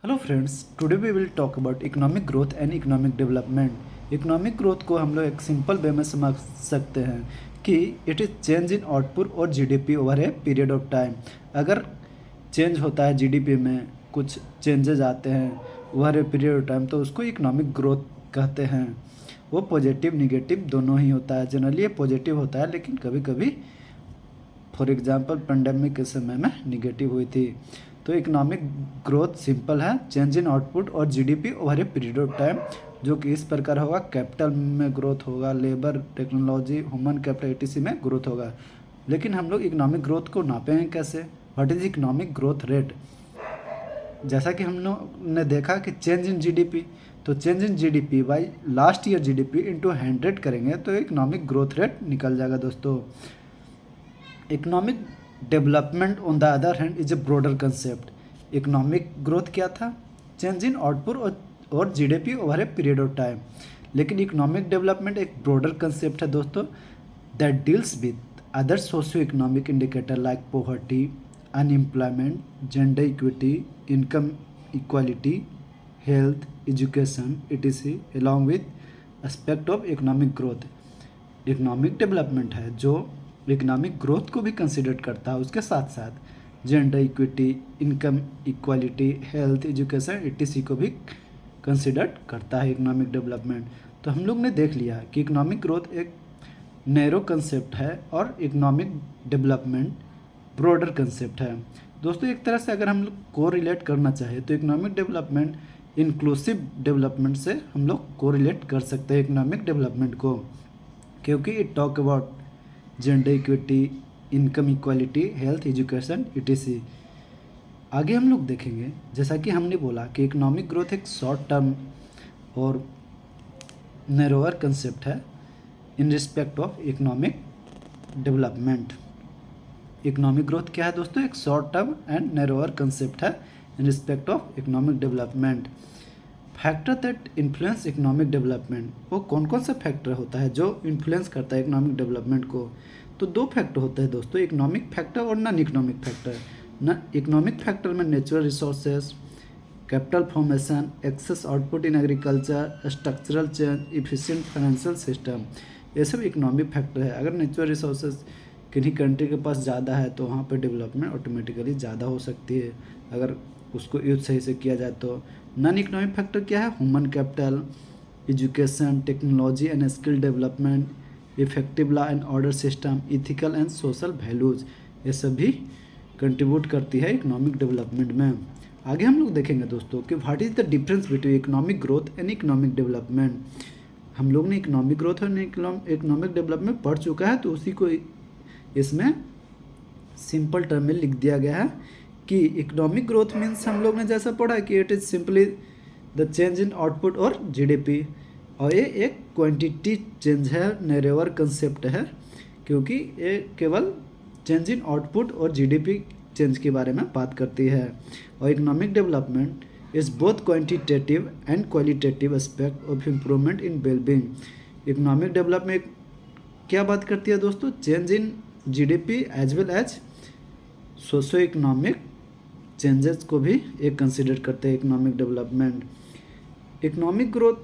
Hello friends, today we will talk about economic growth and economic development. Economic growth को हम लोग एक simple way में समझ सकते हैं कि it is change in output और GDP over a period of time. अगर चेंज होता है जीडीपी में, कुछ चेंजेज आते हैं over a period of time, तो उसको इकोनॉमिक ग्रोथ कहते हैं। वो पॉजिटिव निगेटिव दोनों ही होता है। जनरली ये पॉजिटिव होता है, लेकिन कभी कभी फॉर एग्जांपल पेंडेमिक के समय में निगेटिव हुई थी। तो इकोनॉमिक ग्रोथ सिंपल है, चेंज इन आउटपुट और GDP over a period of time, जो कि इस प्रकार होगा। कैपिटल में ग्रोथ होगा, labour, technology, human capital etc में ग्रोथ होगा। लेकिन हम लोग इकोनॉमिक ग्रोथ को नापेंगे कैसे? What is economic growth rate? जैसा कि हम लोग ने देखा कि चेंज इन जीडीपी, तो change in GDP by last year GDP into 100 करेंगे तो इकोनॉमिक ग्रोथ रेट निकल जाएगा दोस्तों। Economic development on the other hand is a broader concept. Economic growth क्या था? चेंज इन आउटपुट और GDP over a period of time. लेकिन economic development एक ब्रॉडर कंसेप्ट है दोस्तों, that deals with other socio economic indicator like poverty, unemployment, gender equity, income equality, health, education etc along with aspect of economic growth. Economic development है जो economic growth को भी consider करता है, उसके साथ साथ gender equity, income equality, health, education etc को भी कंसिडर करता है इकोनॉमिक डेवलपमेंट। तो हम लोग ने देख लिया कि इकोनॉमिक ग्रोथ एक नैरो कंसेप्ट है और इकोनॉमिक डेवलपमेंट ब्रॉडर कंसेप्ट है दोस्तों। एक तरह से अगर हम लोग को रिलेट करना चाहे तो इकोनॉमिक डेवलपमेंट इंक्लूसिव डेवलपमेंट से हम लोग को रिलेट कर सकते हैं इकोनॉमिक डेवलपमेंट को, क्योंकि it talk about gender equity, income equality, health, education etc। आगे हम लोग देखेंगे, जैसा कि हमने बोला कि इकोनॉमिक ग्रोथ एक शॉर्ट टर्म और नैरोअर कंसेप्ट है in respect of economic development. Economic growth क्या है दोस्तों? एक short term and narrower concept है in respect of economic development. Factor that influence economic development, वो कौन कौन सा फैक्टर होता है जो इन्फ्लुएंस करता है इकोनॉमिक डेवलपमेंट को? तो दो फैक्टर होते हैं दोस्तों, इकोनॉमिक फैक्टर और नॉन इकोनॉमिक फैक्टर। न इकोनॉमिक फैक्टर में natural resources, capital formation, excess output in agriculture, structural change, efficient financial system, ये सब इकोनॉमिक फैक्टर है। अगर नेचुरल रिसोर्सेज किन्हीं कंट्री के पास ज़्यादा है तो वहाँ पर डेवलपमेंट ऑटोमेटिकली ज़्यादा हो सकती है, अगर उसको यूज सही से किया जाए तो। नॉन इकोनॉमिक फैक्टर क्या है? Human capital, education, technology and skill development, effective law and order system, ethical and social values, ये सभी कंट्रीब्यूट करती है इकोनॉमिक डेवलपमेंट में। आगे हम लोग देखेंगे दोस्तों कि what is the difference between economic growth and economic development. हम लोग ने इकोनॉमिक ग्रोथ और इकोनॉमिक डेवलपमेंट पढ़ चुका है, तो उसी को इसमें सिंपल टर्म में लिख दिया गया है कि इकोनॉमिक ग्रोथ मीन्स हम लोग ने जैसा पढ़ा कि it is simply the change in output और जीडीपी, और ये एक क्वांटिटी चेंज है, नैरोअर कंसेप्ट है, क्योंकि ये केवल चेंज इन आउटपुट और जीडीपी चेंज के बारे में बात करती है। और economic development is both quantitative and qualitative aspect of improvement in wellbeing. Economic development क्या बात करती है दोस्तों? Change in GDP as well as socio economic changes को भी एक कंसिडर करते हैं इकोनॉमिक डेवलपमेंट। इकोनॉमिक ग्रोथ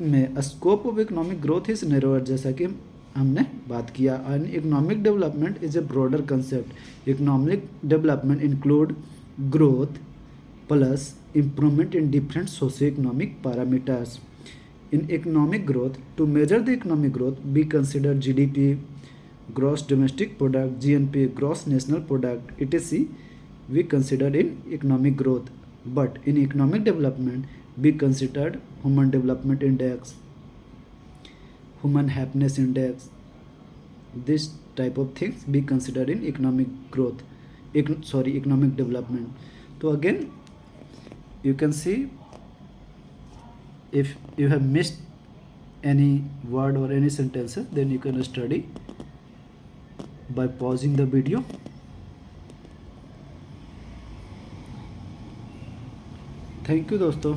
में scope of economic growth is narrower, जैसा कि हमने बात किया। And economic development is a broader concept. Economic development include growth plus improvement in different socio economic parameters. In economic growth, to measure the economic growth be consider GDP, gross domestic product, GNP, gross national product etc we considered in economic growth, but in economic development we considered human development index, human happiness index, this type of things be considered in economic growth, economic development. So again you can see, if you have missed any word or any sentences, then you can study by pausing the video. Thank you दोस्तों।